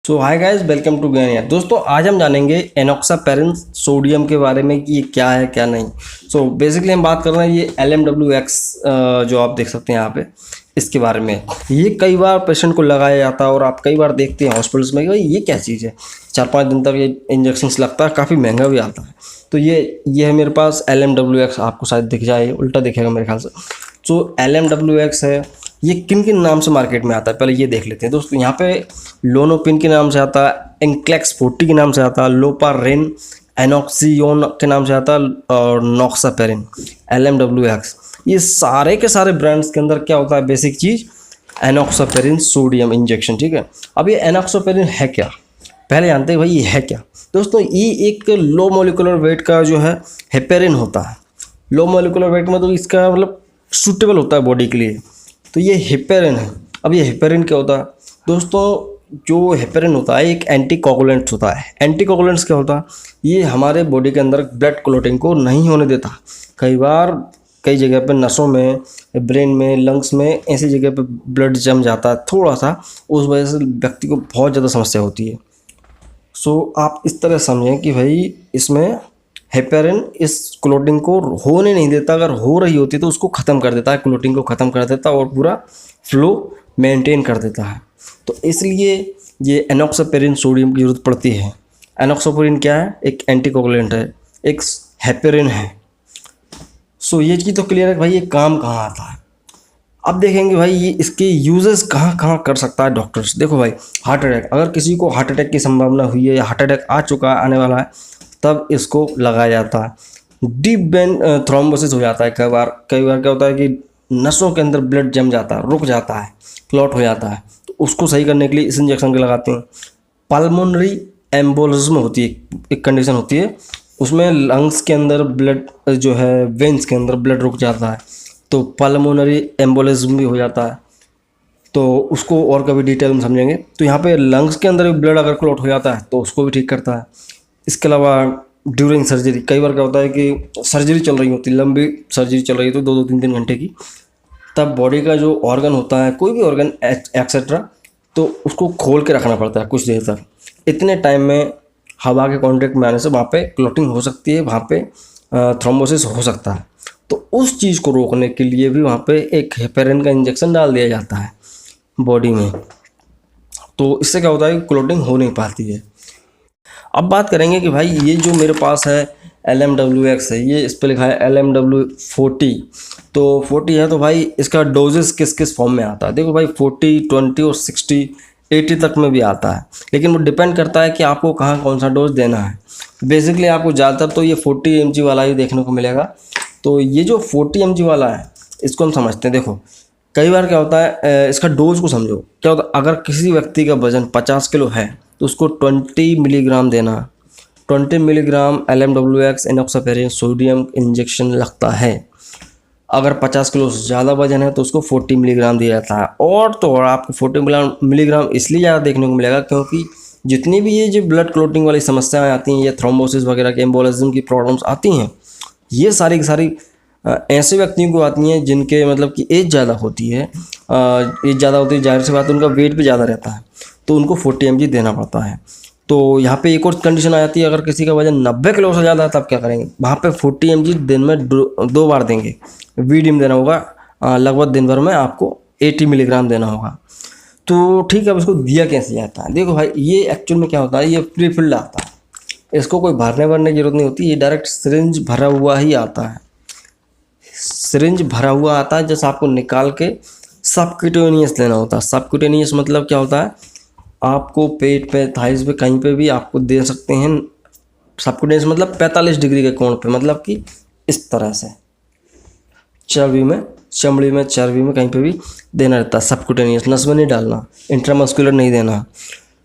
So hi guys, welcome to ज्ञान यार। दोस्तों, आज हम जानेंगे एनोक्सापेरिन सोडियम के बारे में कि ये क्या है क्या नहीं। सो बेसिकली हम बात कर रहे हैं ये LMWX जो आप देख सकते हैं यहाँ पे, इसके बारे में। ये कई बार पेशेंट को लगाया जाता है और आप कई बार देखते हैं हॉस्पिटल्स में कि भाई ये क्या चीज़ है। 4-5 दिन तक ये इंजेक्शन लगता है, काफ़ी महंगा भी आता है। तो ये है मेरे पास LMWX, आपको शायद दिख जाए, उल्टा दिखेगा मेरे ख्याल से। सो LMWX है, ये किन किन नाम से मार्केट में आता है पहले ये देख लेते हैं दोस्तों। यहाँ पे लोनोपिन के नाम से आता है, एंक्लेक्स 40 के नाम से आता है, लोपारेन, एनॉक्सियोन के नाम से आता है और नॉक्सापेरिन। LMWX ये सारे के सारे ब्रांड्स के अंदर क्या होता है, बेसिक चीज़ एनॉक्सापेरिन सोडियम इंजेक्शन। ठीक है, अब ये एनॉक्सापेरिन है क्या, पहले जानते हैं भाई ये है क्या। दोस्तों, ये एक लो मोलिकुलर वेट का जो है हेपेरिन होता है। लो मोलिकुलर वेट में तो इसका मतलब सूटेबल होता है बॉडी के लिए। तो ये हेपेरिन है। अब ये हेपेरिन क्या होता है दोस्तों, जो हेपेरिन होता है एक एंटीकोगुलेंट होता है। एंटीकोगुलेंट्स क्या होता है, ये हमारे बॉडी के अंदर ब्लड क्लॉटिंग को नहीं होने देता। कई बार कई जगह पे नसों में, ब्रेन में, लंग्स में, ऐसी जगह पे ब्लड जम जाता है थोड़ा सा, उस वजह से व्यक्ति को बहुत ज़्यादा समस्या होती है। सो आप इस तरह समझें कि भाई इसमें हेपेरिन इस क्लोटिंग को होने नहीं देता। अगर हो रही होती तो उसको ख़त्म कर देता है, क्लोटिंग को ख़त्म कर देता और पूरा फ्लो मेंटेन कर देता है। तो इसलिए ये एनॉक्सापेरिन सोडियम की ज़रूरत पड़ती है। एनॉक्सापेरिन क्या है, एक एंटीकोगुलेंट है, एक हेपेरिन है। सो ये चीज़ तो क्लियर है भाई, ये काम कहाँ आता है। अब देखेंगे भाई ये इसके यूजेस कहाँ कहाँ कर सकता है डॉक्टर्स। देखो भाई, हार्ट अटैक, अगर किसी को हार्ट अटैक की संभावना हुई है या हार्ट अटैक आ चुका है, आने वाला है, तब इसको लगाया जाता है। डीप वेन थ्रोम्बोसिस हो जाता है। कई बार क्या होता है कि नसों के अंदर ब्लड जम जाता है, रुक जाता है, क्लॉट हो जाता है, तो उसको सही करने के लिए इस इंजेक्शन के लगाते हैं। पल्मोनरी एम्बोलिज्म होती है, एक कंडीशन होती है, उसमें लंग्स के अंदर ब्लड जो है, वेन्स के अंदर ब्लड रुक जाता है, तो पल्मोनरी एम्बोलिज्म भी हो जाता है। तो उसको और कभी डिटेल में समझेंगे। तो यहाँ पे लंग्स के अंदर भी ब्लड अगर क्लॉट हो जाता है तो उसको भी ठीक करता है। इसके अलावा ड्यूरिंग सर्जरी, कई बार क्या होता है कि सर्जरी चल रही होती है, लंबी सर्जरी चल रही है तो 2-3 घंटे की, तब बॉडी का जो ऑर्गन होता है, कोई भी ऑर्गन एक्सेट्रा, तो उसको खोल के रखना पड़ता है कुछ देर तक। इतने टाइम में हवा के कांटेक्ट में आने से वहाँ पे क्लॉटिंग हो सकती है, वहाँ पे थ्रोम्बोसिस हो सकता है। तो उस चीज़ को रोकने के लिए भी वहाँ पे एक हेपेरिन का इंजेक्शन डाल दिया जाता है बॉडी में। तो इससे क्या होता है कि क्लॉटिंग हो नहीं पाती है। अब बात करेंगे कि भाई ये जो मेरे पास है LMWX है, ये इस पर लिखा है LMW40। तो 40 है, तो भाई इसका डोजेस किस किस फॉर्म में आता है। देखो भाई, 40, 20 और 60, 80 तक में भी आता है, लेकिन वो डिपेंड करता है कि आपको कहाँ कौन सा डोज देना है। बेसिकली आपको ज़्यादातर तो ये 40 mg वाला ही देखने को मिलेगा। तो ये जो 40 mg वाला है, इसको हम समझते हैं। देखो, कई बार क्या होता है, इसका डोज को समझो। क्या होता है, अगर किसी व्यक्ति का वजन 50 किलो है तो उसको 20 मिलीग्राम देना। 20 मिलीग्राम LMWX एनॉक्सापेरिन सोडियम इंजेक्शन लगता है। अगर 50 किलो से ज़्यादा वजन है तो उसको 40 मिलीग्राम दिया जाता है। और तो और आपको 40 मिलीग्राम इसलिए ज़्यादा देखने को मिलेगा क्योंकि जितनी भी ये जो ब्लड क्लॉटिंग वाली समस्याएं आती हैं, या थ्रोम्बोसिस वगैरह के एम्बोलिज्म की प्रॉब्लम्स आती हैं, ये सारी की सारी ऐसे व्यक्तियों को आती हैं जिनके मतलब कि एज ज़्यादा होती है। एज ज़्यादा होती है, जाहिर सी बात है उनका वेट भी ज़्यादा रहता है, तो उनको 40 mg देना पड़ता है। तो यहाँ पे एक और कंडीशन आ जाती है, अगर किसी का वजन 90 किलो से ज़्यादा है तब क्या करेंगे, वहाँ पे 40 mg दिन में 2 बार देंगे। वीडियम देना होगा, लगभग दिन भर में आपको 80 मिलीग्राम देना होगा। तो ठीक है, अब इसको दिया कैसे जाता है। देखो भाई, ये एक्चुअल में क्या होता है, ये प्री फिल्ड आता है, इसको कोई भरने की जरूरत नहीं होती। ये डायरेक्ट सिरिंज भरा हुआ ही आता है। सिरिंज भरा हुआ आता है, जैसे आपको निकाल के सबक्यूटेनियस लेना होता है। सबक्यूटेनियस मतलब क्या होता है, आपको पेट पे, थाइस पे, कहीं पे भी आपको दे सकते हैं। सबक्यूटेनियस मतलब 45 डिग्री के कोण पे, मतलब कि इस तरह से चर्बी में, चमड़ी में, चर्बी में कहीं पे भी देना रहता है। सबक्यूटेनियस, नस में नहीं डालना, इंट्रामस्कुलर नहीं देना।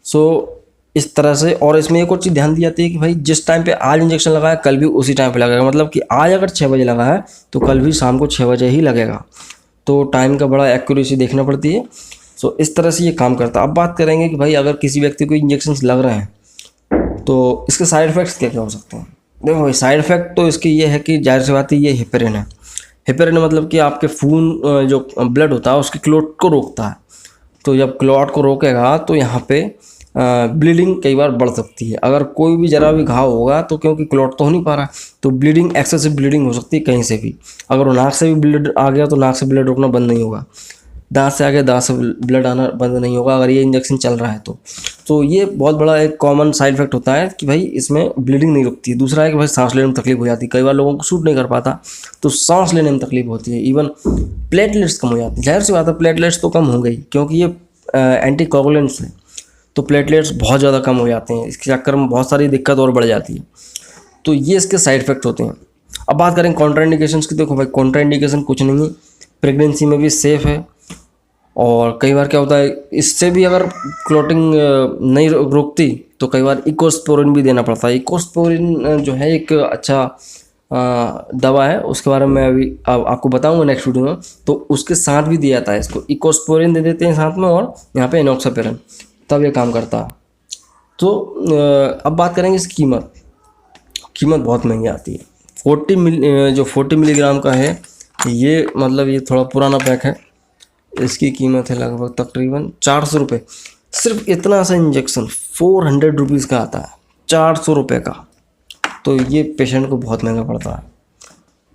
सो इस तरह से। और इसमें एक और चीज़ ध्यान दी जाती है कि भाई जिस टाइम पे आज इंजेक्शन लगाया कल भी उसी टाइम पे लगेगा। मतलब कि आज अगर 6 बजे लगा है तो कल भी शाम को 6 बजे ही लगेगा। तो टाइम का बड़ा एक्यूरेसी देखना पड़ती है। सो इस तरह से ये काम करता है। अब बात करेंगे कि भाई अगर किसी व्यक्ति को इंजेक्शन लग रहे हैं तो इसके साइड इफ़ेक्ट्स क्या क्या हो सकते हैं। देखो भाई, साइड इफ़ेक्ट तो इसकी ये है कि जाहिर सी बात है ये हेपेरिन है। हेपेरिन मतलब कि आपके खून जो ब्लड होता है उसके क्लॉट को रोकता है। तो जब क्लॉट को रोकेगा तो यहाँ पे ब्लीडिंग कई बार बढ़ सकती है। अगर कोई भी जरा भी घाव होगा तो क्योंकि क्लॉट तो हो नहीं पा रहा, तो ब्लीडिंग, एक्सेसिव ब्लीडिंग हो सकती है कहीं से भी। अगर वो नाक से भी ब्लड आ गया तो नाक से ब्लड रुकना बंद नहीं होगा, दांत से आ गया दांत से ब्लड आना बंद नहीं होगा अगर ये इंजेक्शन चल रहा है तो ये बहुत बड़ा एक कॉमन साइड इफेक्ट होता है कि भाई इसमें ब्लीडिंग नहीं रुकती। दूसरा है कि भाई सांस लेने में तकलीफ हो जाती है, कई बार लोगों को सूट नहीं कर पाता तो सांस लेने में तकलीफ होती है। इवन प्लेटलेट्स कम हो जाती है, जाहिर सी बात है प्लेटलेट्स तो कम हो गई क्योंकि ये एंटीकोगुलेंट्स है, तो प्लेटलेट्स बहुत ज़्यादा कम हो जाते हैं, इसके चक्कर में बहुत सारी दिक्कत और बढ़ जाती है। तो ये इसके साइड इफेक्ट होते हैं। अब बात करें कॉन्ट्राइंडिकेशंस की, देखो भाई कॉन्ट्राइंडिकेशन कुछ नहीं है, प्रेगनेंसी में भी सेफ़ है। और कई बार क्या होता है, इससे भी अगर क्लॉटिंग नहीं रुकती तो कई बार इकोस्पोरिन भी देना पड़ता है। इकोस्पोरिन जो है एक अच्छा दवा है, उसके बारे में मैं अभी आपको बताऊंगा नेक्स्ट वीडियो में। तो उसके साथ भी दिया जाता है, इसको इकोस्पोरिन दे देते हैं साथ में, और यहाँ पे एनॉक्सापेरिन, तब ये काम करता है। तो अब बात करेंगे इसकी कीमत बहुत महंगी आती है। 40 मिलीग्राम का है ये, मतलब ये थोड़ा पुराना पैक है, इसकी कीमत है लगभग तकरीबन 400 रुपये। सिर्फ इतना सा इंजेक्शन 400 रुपीज़ का आता है, 400 रुपये का। तो ये पेशेंट को बहुत महंगा पड़ता है,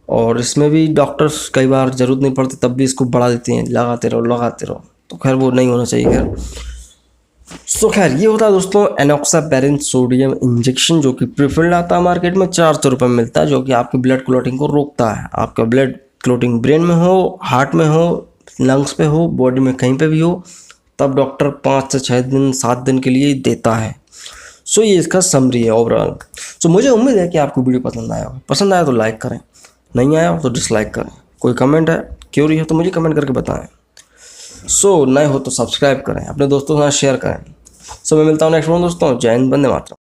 और इसमें भी डॉक्टर्स कई बार ज़रूरत नहीं पड़ती तब भी इसको बढ़ा देते हैं, लगाते रहो। तो खैर वो नहीं होना चाहिए। खैर सो खैर ये होता है दोस्तों एनॉक्सापेरिन सोडियम इंजेक्शन, जो कि प्रीफिल्ड आता है मार्केट में, 400 रुपये में मिलता है, जो कि आपकी ब्लड क्लॉटिंग को रोकता है। आपका ब्लड क्लॉटिंग ब्रेन में हो, हार्ट में हो, लंग्स पे हो, बॉडी में कहीं पे भी हो, तब डॉक्टर 5 से 6 दिन 7 दिन के लिए देता है। सो ये इसका समरी है ओवरऑल। सो मुझे उम्मीद है कि आपको वीडियो पसंद आया हो। पसंद आया तो लाइक करें, नहीं आया हो तो डिसलाइक करें। कोई कमेंट है, क्यूरी है तो मुझे कमेंट करके बताएं। सो नए हो तो सब्सक्राइब करें, अपने दोस्तों के साथ शेयर करें। सो मैं मिलता हूँ नेक्स्ट वीडियो में दोस्तों। जय हिंद, वंदे मातरम।